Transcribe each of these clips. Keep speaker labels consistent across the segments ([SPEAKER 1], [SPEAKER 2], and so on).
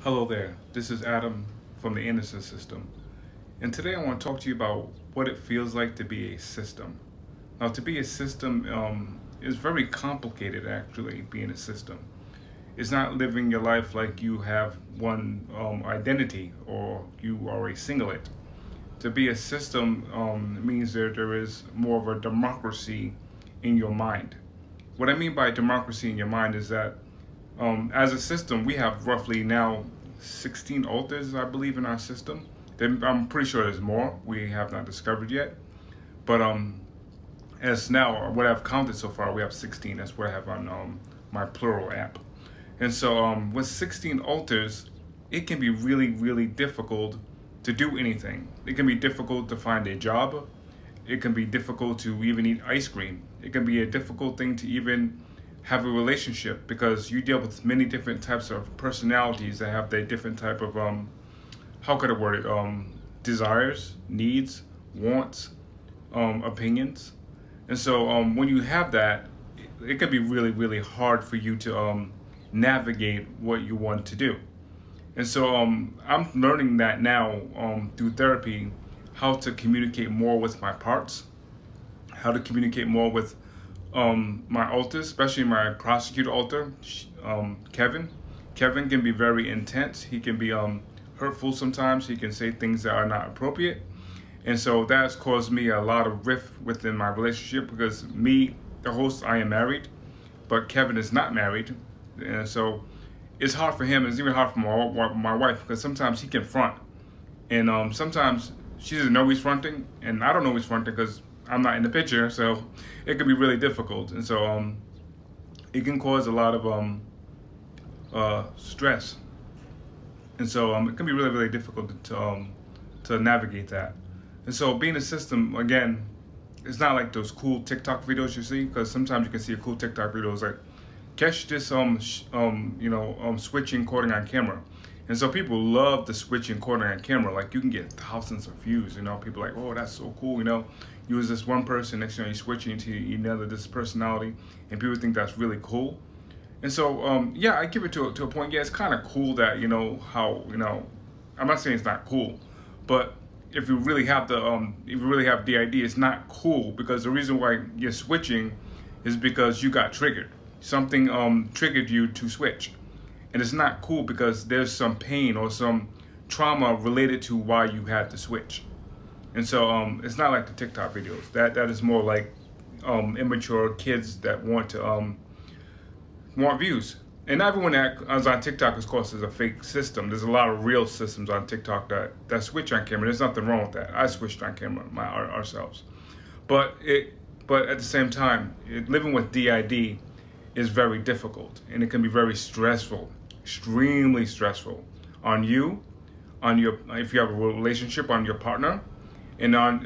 [SPEAKER 1] Hello there, this is Adam from the Anderson system. And today I want to talk to you about what it feels like to be a system. Now, to be a system is very complicated, actually, being a system. It's not living your life like you have one identity or you are a singlet. To be a system means that there is more of a democracy in your mind. What I mean by democracy in your mind is that as a system, we have roughly now 16 altars, I believe, in our system. I'm pretty sure there's more we have not discovered yet. But as now, what I've counted so far, we have 16. That's what I have on my plural app. And so with 16 altars, it can be really, really difficult to do anything. It can be difficult to find a job. It can be difficult to even eat ice cream. It can be a difficult thing to even have a relationship because you deal with many different types of personalities that have their different type of how could I word it, desires, needs, wants, opinions. And so when you have that, it can be really, really hard for you to navigate what you want to do. And so I'm learning that now through therapy, how to communicate more with my parts, how to communicate more with my alters, especially my prosecutor alter, Kevin. Kevin can be very intense. He can be hurtful sometimes. He can say things that are not appropriate. And so that has caused me a lot of rift within my relationship because me, the host, I am married, but Kevin is not married. And so it's hard for him. It's even hard for my wife because sometimes he can front. And sometimes she doesn't know he's fronting, and I don't know he's fronting because I'm not in the picture, so it can be really difficult. And so it can cause a lot of stress. And so it can be really, really difficult to navigate that. And so being a system, again, it's not like those cool TikTok videos you see, because sometimes you can see a cool TikTok video. It's like, catch this switching coding on camera. And so people love the switching coding on camera. Like you can get thousands of views, people are like, oh, that's so cool, You was this one person, next thing you know, you're switching to another, this personality, and people think that's really cool. And so, yeah, I give it to a point. Yeah, it's kind of cool that, I'm not saying it's not cool, but if you really have DID, it's not cool because the reason why you're switching is because you got triggered. Something triggered you to switch. And it's not cool because there's some pain or some trauma related to why you had to switch. And so it's not like the TikTok videos. That is more like immature kids that want views. And everyone that is on TikTok, of course, is a fake system. There's a lot of real systems on TikTok that switch on camera. There's nothing wrong with that. I switched on camera ourselves. But at the same time, living with DID is very difficult, and it can be very stressful, extremely stressful on you, if you have a relationship, on your partner, and I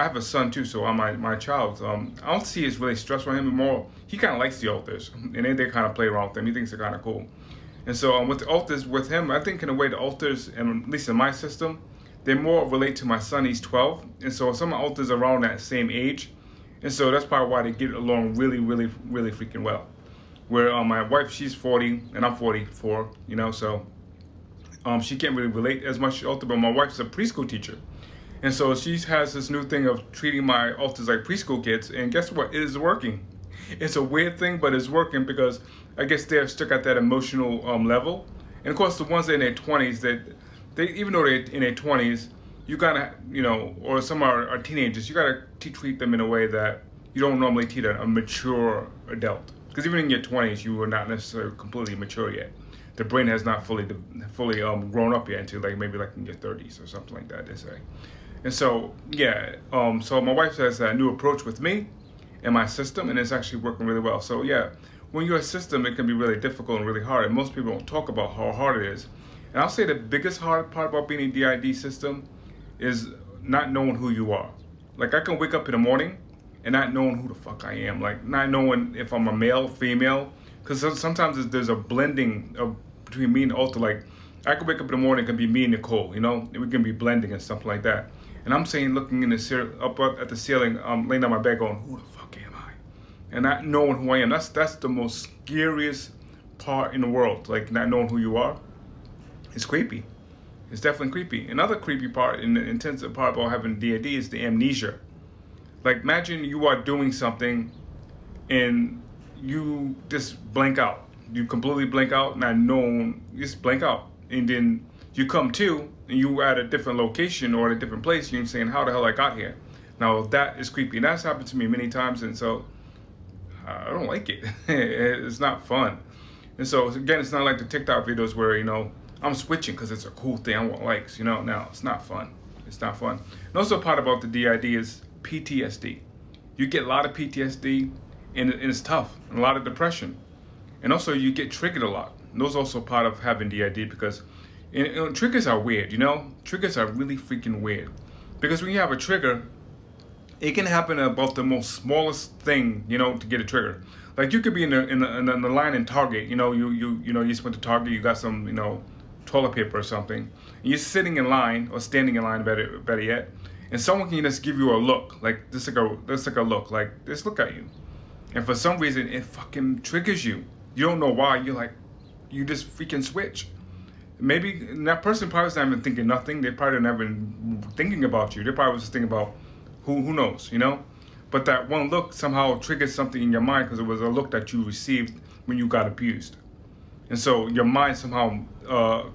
[SPEAKER 1] have a son too, so on my child, I don't see it's really stressful on him anymore. He kind of likes the alters, and they kind of play around with them. He thinks they're kind of cool. And so with the alters, with him, I think in a way the alters, and at least in my system, they more relate to my son. He's 12, and so some alters around that same age, and so that's probably why they get along really, really, really freaking well. Where my wife, she's 40 and I'm 44, so she can't really relate as much to altar, but my wife's a preschool teacher. And so she has this new thing of treating my altars like preschool kids, and guess what? It is working. It's a weird thing, but it's working because I guess they're stuck at that emotional level. And of course, the ones that are in their 20s, they even though they're in their 20s, you gotta, or some are teenagers, you gotta treat them in a way that you don't normally treat a mature adult. Because even in your 20s, you are not necessarily completely mature yet. The brain has not fully grown up yet until maybe in your 30s or something like that, they say. And so, yeah, so my wife has a new approach with me and my system, and it's actually working really well. So yeah, when you're a system, it can be really difficult and really hard, and most people don't talk about how hard it is. And I'll say the biggest hard part about being a DID system is not knowing who you are. Like I can wake up in the morning and not knowing who the fuck I am, like not knowing if I'm a male, female, because sometimes there's a blending between me and alter. Like I could wake up in the morning, it can be me and Nicole, and we can be blending and stuff like that. And I'm saying, looking in the up at the ceiling, laying on my bed, going, "Who the fuck am I?" And not knowing who I am. That's the most scariest part in the world, like not knowing who you are. It's creepy. It's definitely creepy. Another creepy part, and the intensive part about having DID is the amnesia. Like, imagine you are doing something and you just blank out. You completely blank out, not knowing, just blank out. And then you come to, and you at a different location or at a different place, you're saying, how the hell I got here? Now, that is creepy. And that's happened to me many times, and so I don't like it. It's not fun. And so, again, it's not like the TikTok videos where, you know, I'm switching because it's a cool thing, I want likes, you know? No, it's not fun. It's not fun. And also part about the DID is PTSD. You get a lot of PTSD, and it's tough, and a lot of depression. And also you get triggered a lot. And those are also part of having DID because triggers are weird, you know? Triggers are really freaking weird. Because when you have a trigger, it can happen about the most smallest thing, you know, to get a trigger. Like you could be in the line in Target, you know, you just went to Target, you got some, you know, toilet paper or something, and you're sitting in line or standing in line, better yet, and someone can just give you a look, like this like a look, like this look at you, and for some reason it fucking triggers you. You don't know why. You're like, you just freaking switch. Maybe that person probably was not even thinking nothing. They probably not even thinking about you. They probably was just thinking about who knows, you know. But that one look somehow triggers something in your mind because it was a look that you received when you got abused. And so your mind somehow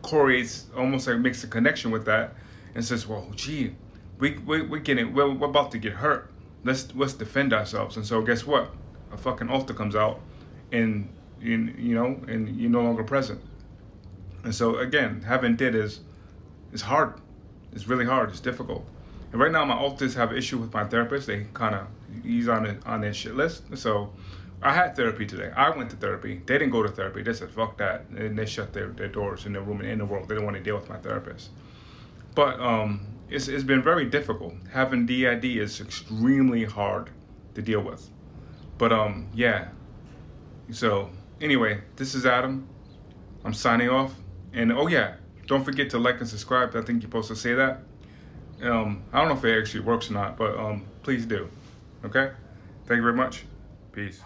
[SPEAKER 1] correlates, almost like makes a connection with that, and says, "Well, gee, we're about to get hurt. Let's defend ourselves." And so guess what? A fucking altar comes out, and you're no longer present. And so again, having DID is hard. It's really hard. It's difficult. And right now, my alters have an issue with my therapist. He's on their shit list. So I had therapy today. I went to therapy. They didn't go to therapy. They said, fuck that. And they shut their doors in their room and in the world. They didn't want to deal with my therapist. But it's been very difficult. Having DID is extremely hard to deal with. But yeah. So anyway, this is Adam. I'm signing off. And oh yeah, don't forget to like and subscribe. I think you're supposed to say that. I don't know if it actually works or not, but please do. Okay? Thank you very much. Peace.